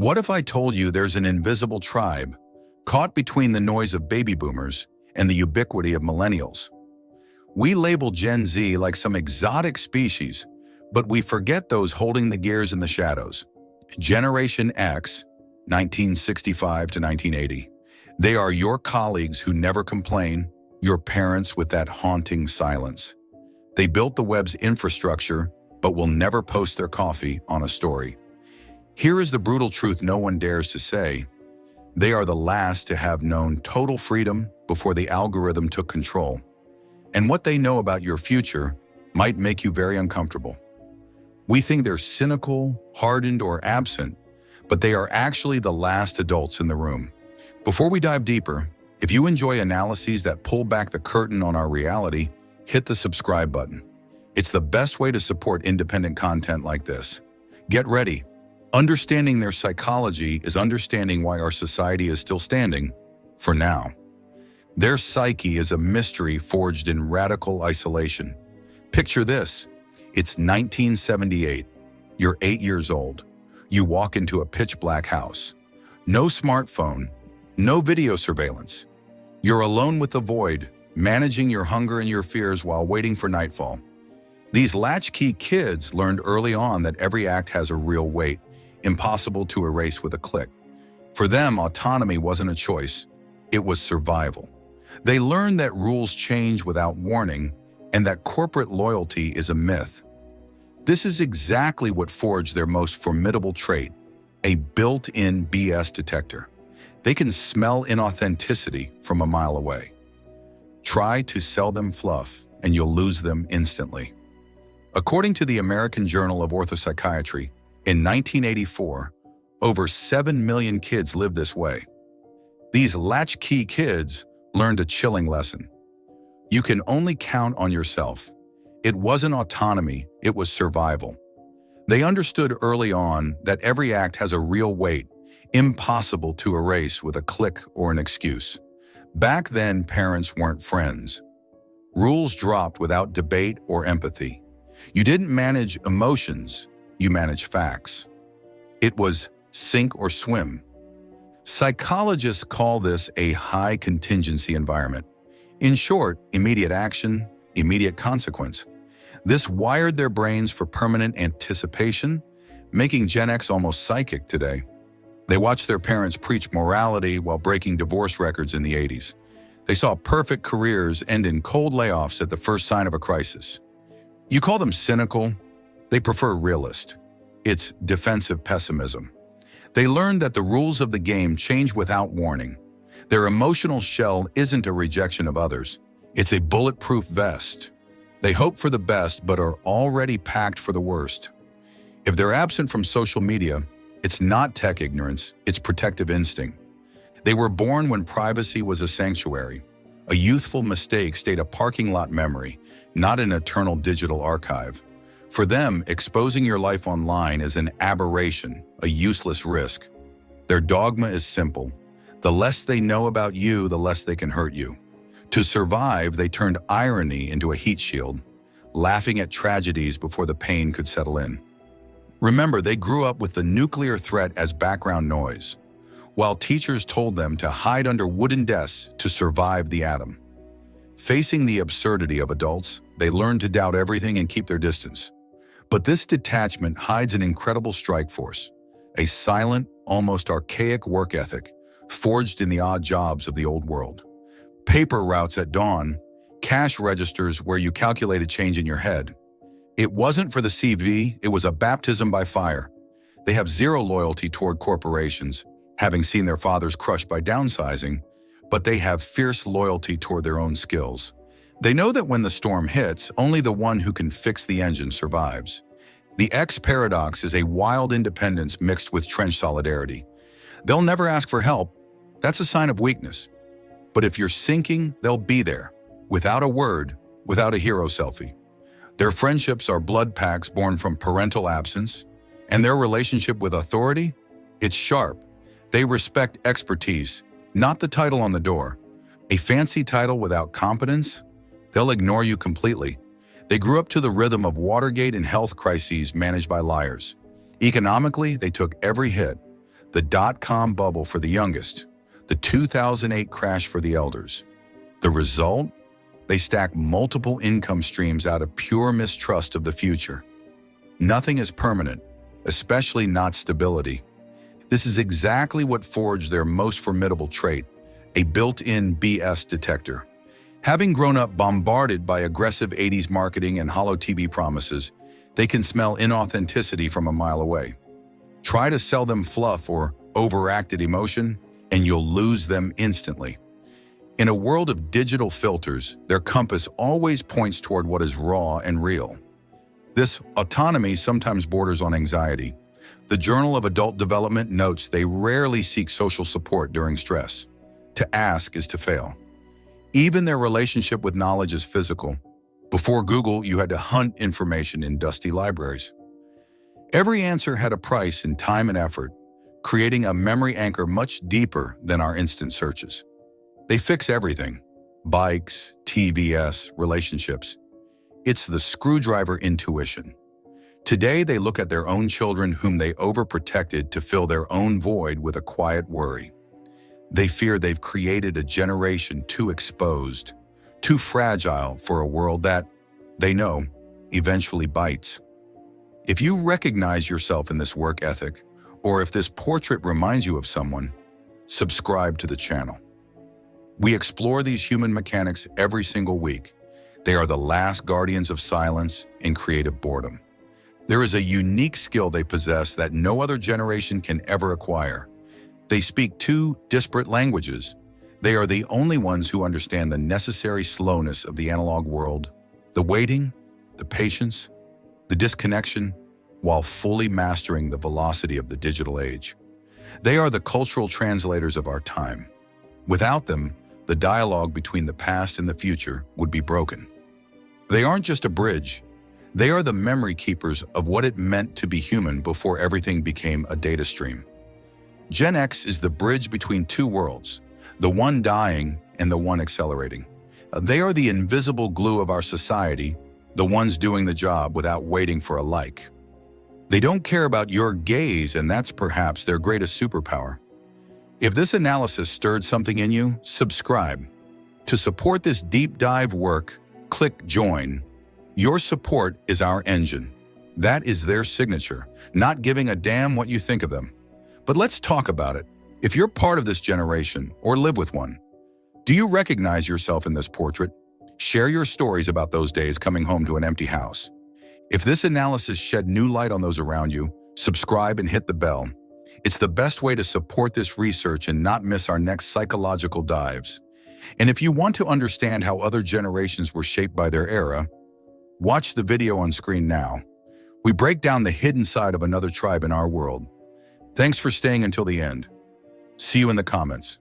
What if I told you there's an invisible tribe caught between the noise of baby boomers and the ubiquity of millennials? We label Gen Z like some exotic species, but we forget those holding the gears in the shadows. Generation X, 1965 to 1980. They are your colleagues who never complain, your parents with that haunting silence. They built the web's infrastructure, but will never post their coffee on a story. Here is the brutal truth no one dares to say. They are the last to have known total freedom before the algorithm took control. And what they know about your future might make you very uncomfortable. We think they're cynical, hardened, or absent, but they are actually the last adults in the room. Before we dive deeper, if you enjoy analyses that pull back the curtain on our reality, hit the subscribe button. It's the best way to support independent content like this. Get ready. Understanding their psychology is understanding why our society is still standing, for now. Their psyche is a mystery forged in radical isolation. Picture this. It's 1978. You're 8 years old. You walk into a pitch-black house. No smartphone, no video surveillance. You're alone with the void, managing your hunger and your fears while waiting for nightfall. These latchkey kids learned early on that every act has a real weight, impossible to erase with a click. For them, autonomy wasn't a choice, it was survival. They learned that rules change without warning and that corporate loyalty is a myth. This is exactly what forged their most formidable trait, a built-in BS detector. They can smell inauthenticity from a mile away. Try to sell them fluff and you'll lose them instantly. According to the American Journal of Orthopsychiatry, in 1984, over 7 million kids lived this way. These latchkey kids learned a chilling lesson. You can only count on yourself. It wasn't autonomy, it was survival. They understood early on that every act has a real weight, impossible to erase with a click or an excuse. Back then, parents weren't friends. Rules dropped without debate or empathy. You didn't manage emotions, you managed facts. It was sink or swim. Psychologists call this a high contingency environment. In short, immediate action, immediate consequence. This wired their brains for permanent anticipation, making Gen X almost psychic today. They watched their parents preach morality while breaking divorce records in the 80s. They saw perfect careers end in cold layoffs at the first sign of a crisis. You call them cynical, they prefer realist. It's defensive pessimism. They learned that the rules of the game change without warning. Their emotional shell isn't a rejection of others. It's a bulletproof vest. They hope for the best but are already packed for the worst. If they're absent from social media, it's not tech ignorance, it's protective instinct. They were born when privacy was a sanctuary. A youthful mistake stayed a parking lot memory, not an eternal digital archive. For them, exposing your life online is an aberration, a useless risk. Their dogma is simple. The less they know about you, the less they can hurt you. To survive, they turned irony into a heat shield, laughing at tragedies before the pain could settle in. Remember, they grew up with the nuclear threat as background noise, while teachers told them to hide under wooden desks to survive the atom. Facing the absurdity of adults, they learned to doubt everything and keep their distance. But this detachment hides an incredible strike force, a silent, almost archaic work ethic, forged in the odd jobs of the old world. Paper routes at dawn, cash registers where you calculated change in your head. It wasn't for the CV, it was a baptism by fire. They have zero loyalty toward corporations, having seen their fathers crushed by downsizing, but they have fierce loyalty toward their own skills. They know that when the storm hits, only the one who can fix the engine survives. The X paradox is a wild independence mixed with trench solidarity. They'll never ask for help. That's a sign of weakness. But if you're sinking, they'll be there, without a word, without a hero selfie. Their friendships are blood packs born from parental absence, and their relationship with authority, it's sharp. They respect expertise, not the title on the door. A fancy title without competence, they'll ignore you completely. They grew up to the rhythm of Watergate and health crises managed by liars. Economically, they took every hit. the dot-com bubble for the youngest, the 2008 crash for the elders. The result? They stack multiple income streams out of pure mistrust of the future. Nothing is permanent, especially not stability. This is exactly what forged their most formidable trait, a built-in BS detector. Having grown up bombarded by aggressive 80s marketing and hollow TV promises, they can smell inauthenticity from a mile away. Try to sell them fluff or overacted emotion, and you'll lose them instantly. In a world of digital filters, their compass always points toward what is raw and real. This autonomy sometimes borders on anxiety. The Journal of Adult Development notes they rarely seek social support during stress. To ask is to fail. Even their relationship with knowledge is physical. Before Google, you had to hunt information in dusty libraries. Every answer had a price in time and effort, creating a memory anchor much deeper than our instant searches. They fix everything: bikes, TVS, relationships. It's the screwdriver intuition. Today, they look at their own children whom they overprotected to fill their own void with a quiet worry. They fear they've created a generation too exposed, too fragile for a world that, they know, eventually bites. If you recognize yourself in this work ethic, or if this portrait reminds you of someone, subscribe to the channel. We explore these human mechanics every single week. They are the last guardians of silence and creative boredom. There is a unique skill they possess that no other generation can ever acquire. They speak two disparate languages. They are the only ones who understand the necessary slowness of the analog world, the waiting, the patience, the disconnection, while fully mastering the velocity of the digital age. They are the cultural translators of our time. Without them, the dialogue between the past and the future would be broken. They aren't just a bridge. They are the memory keepers of what it meant to be human before everything became a data stream. Gen X is the bridge between two worlds, the one dying and the one accelerating. They are the invisible glue of our society, the ones doing the job without waiting for a like. They don't care about your gaze, and that's perhaps their greatest superpower. If this analysis stirred something in you, subscribe. To support this deep dive work, click join. Your support is our engine. That is their signature, not giving a damn what you think of them. But let's talk about it. If you're part of this generation or live with one, do you recognize yourself in this portrait? Share your stories about those days coming home to an empty house. If this analysis shed new light on those around you, subscribe and hit the bell. It's the best way to support this research and not miss our next psychological dives. And if you want to understand how other generations were shaped by their era, watch the video on screen now. We break down the hidden side of another tribe in our world. Thanks for staying until the end. See you in the comments.